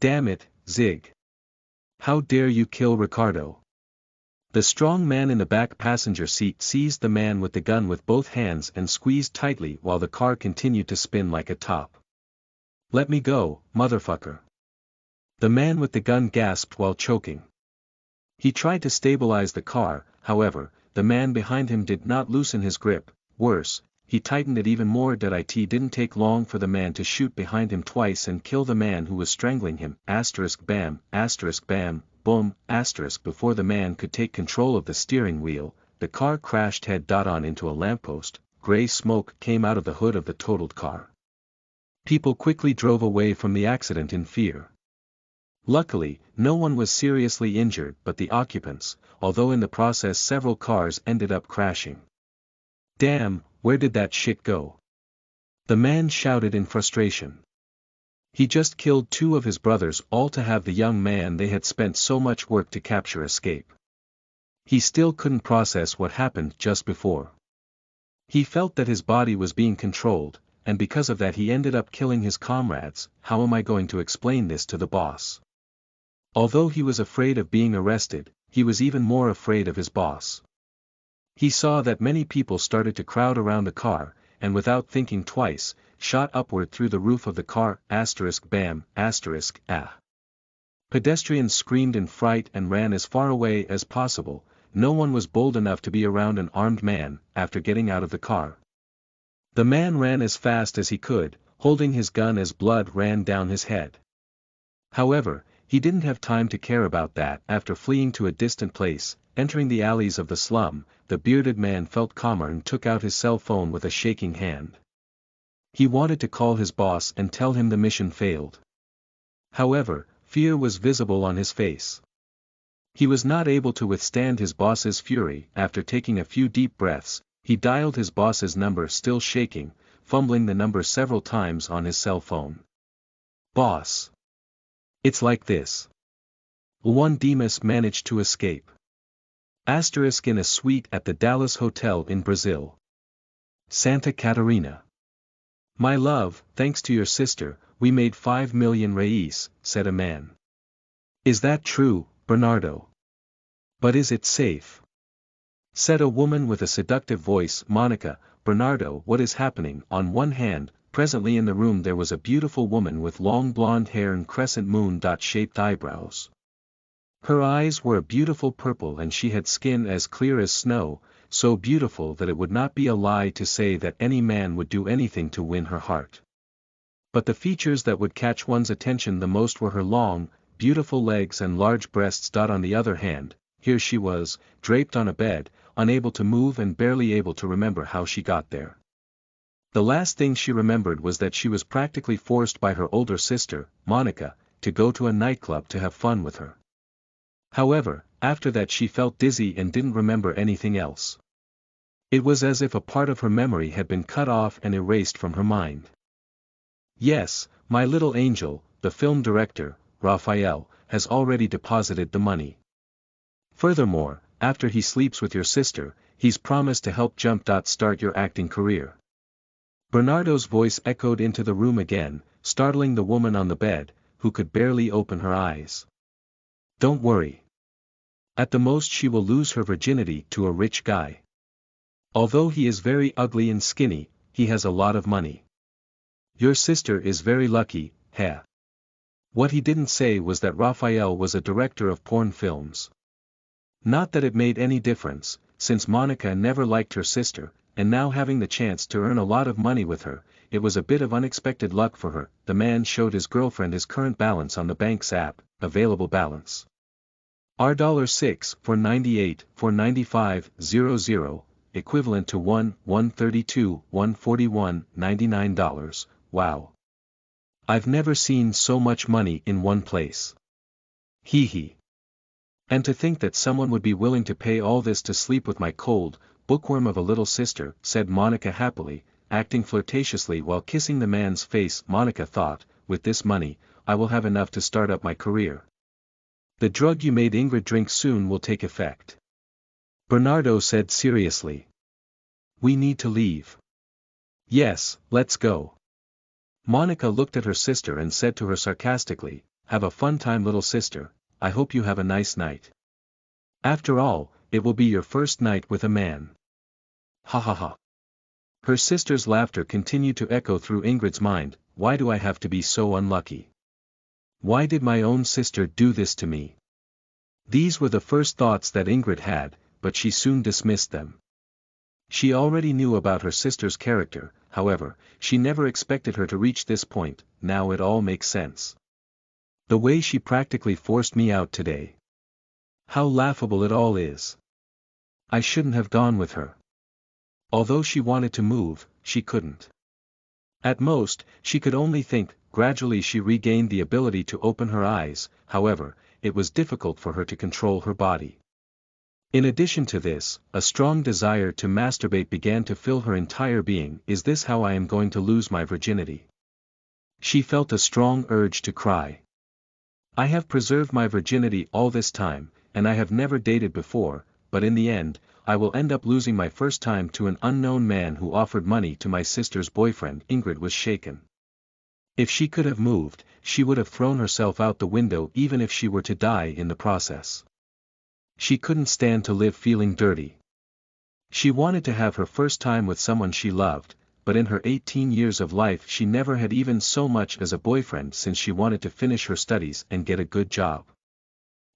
Damn it, Zig. How dare you kill Ricardo? The strong man in the back passenger seat seized the man with the gun with both hands and squeezed tightly while the car continued to spin like a top. Let me go, motherfucker. The man with the gun gasped while choking. He tried to stabilize the car, however, the man behind him did not loosen his grip. Worse, he tightened it even more. It didn't take long for the man to shoot behind him twice and kill the man who was strangling him. Bam, bam, boom, before the man could take control of the steering wheel, the car crashed head-on into a lamppost. Gray smoke came out of the hood of the totaled car. People quickly drove away from the accident in fear. Luckily, no one was seriously injured but the occupants, although in the process several cars ended up crashing. Damn, where did that shit go? The man shouted in frustration. He just killed two of his brothers, all to have the young man they had spent so much work to capture escape. He still couldn't process what happened just before. He felt that his body was being controlled, and because of that he ended up killing his comrades. How am I going to explain this to the boss? Although he was afraid of being arrested, he was even more afraid of his boss. He saw that many people started to crowd around the car, and without thinking twice, shot upward through the roof of the car. Bam, ah. Pedestrians screamed in fright and ran as far away as possible. No one was bold enough to be around an armed man. After getting out of the car, the man ran as fast as he could, holding his gun as blood ran down his head. However, he didn't have time to care about that. After fleeing to a distant place, entering the alleys of the slum, the bearded man felt calmer and took out his cell phone with a shaking hand. He wanted to call his boss and tell him the mission failed. However, fear was visible on his face. He was not able to withstand his boss's fury. After taking a few deep breaths, he dialed his boss's number, still shaking, fumbling the number several times on his cell phone. Boss. It's like this. Juan Dimas managed to escape. In a suite at the Dallas Hotel in Brazil. Santa Catarina. My love, thanks to your sister, we made 5 million reais, said a man. Is that true, Bernardo? But is it safe? Said a woman with a seductive voice. Monica, Bernardo, what is happening? On one hand, presently in the room there was a beautiful woman with long blonde hair and crescent moon-shaped eyebrows. Her eyes were a beautiful purple and she had skin as clear as snow. so beautiful that it would not be a lie to say that any man would do anything to win her heart. But the features that would catch one's attention the most were her long, beautiful legs and large breasts. On the other hand, here she was, draped on a bed, unable to move and barely able to remember how she got there. The last thing she remembered was that she was practically forced by her older sister, Monica, to go to a nightclub to have fun with her. However, after that she felt dizzy and didn't remember anything else. It was as if a part of her memory had been cut off and erased from her mind. Yes, my little angel, the film director, Raphael, has already deposited the money. Furthermore, after he sleeps with your sister, he's promised to help start your acting career. Bernardo's voice echoed into the room again, startling the woman on the bed, who could barely open her eyes. Don't worry. At the most she will lose her virginity to a rich guy. Although he is very ugly and skinny, he has a lot of money. Your sister is very lucky, heh. What he didn't say was that Raphael was a director of porn films. Not that it made any difference, since Monica never liked her sister, and now having the chance to earn a lot of money with her, it was a bit of unexpected luck for her. The man showed his girlfriend his current balance on the bank's app, available balance. $6 for 98 for 95.00, equivalent to $132, $141, $99, wow. I've never seen so much money in one place. Hee hee. And to think that someone would be willing to pay all this to sleep with my cold, bookworm of a little sister, said Monica happily, acting flirtatiously while kissing the man's face. Monica thought, with this money, I will have enough to start up my career. The drug you made Ingrid drink soon will take effect. Bernardo said seriously. We need to leave. Yes, let's go. Monica looked at her sister and said to her sarcastically, have a fun time, little sister, I hope you have a nice night. After all, it will be your first night with a man. Ha ha ha. Her sister's laughter continued to echo through Ingrid's mind. Why do I have to be so unlucky? Why did my own sister do this to me? These were the first thoughts that Ingrid had, but she soon dismissed them. She already knew about her sister's character, however, she never expected her to reach this point. Now it all makes sense. The way she practically forced me out today. How laughable it all is. I shouldn't have gone with her. Although she wanted to move, she couldn't. At most, she could only think. Gradually she regained the ability to open her eyes, however, it was difficult for her to control her body. In addition to this, a strong desire to masturbate began to fill her entire being. Is this how I am going to lose my virginity? She felt a strong urge to cry. I have preserved my virginity all this time, and I have never dated before, but in the end, I will end up losing my first time to an unknown man who offered money to my sister's boyfriend. Ingrid was shaken. If she could have moved, she would have thrown herself out the window even if she were to die in the process. She couldn't stand to live feeling dirty. She wanted to have her first time with someone she loved, but in her 18 years of life she never had even so much as a boyfriend since she wanted to finish her studies and get a good job.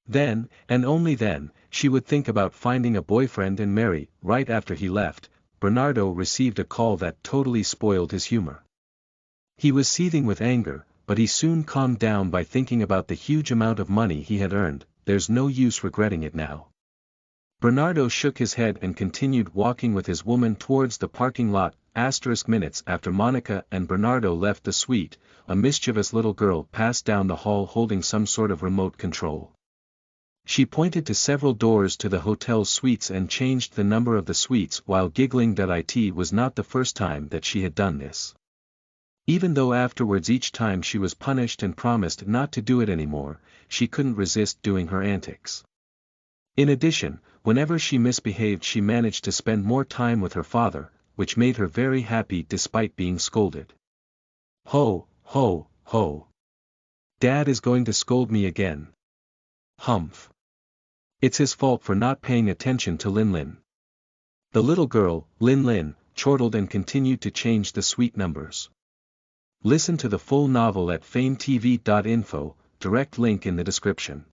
Then, and only then, she would think about finding a boyfriend and marry. Right after he left, Bernardo received a call that totally spoiled his humor. He was seething with anger, but he soon calmed down by thinking about the huge amount of money he had earned. There's no use regretting it now. Bernardo shook his head and continued walking with his woman towards the parking lot. Minutes after Monica and Bernardo left the suite, a mischievous little girl passed down the hall holding some sort of remote control. She pointed to several doors to the hotel's suites and changed the number of the suites while giggling. It was not the first time that she had done this. Even though afterwards each time she was punished and promised not to do it anymore, she couldn't resist doing her antics. In addition, whenever she misbehaved she managed to spend more time with her father, which made her very happy despite being scolded. Ho, ho, ho. Dad is going to scold me again. Humph. It's his fault for not paying attention to Lin. The little girl, Lin, chortled and continued to change the suite numbers. Listen to the full novel at famvetv.info, direct link in the description.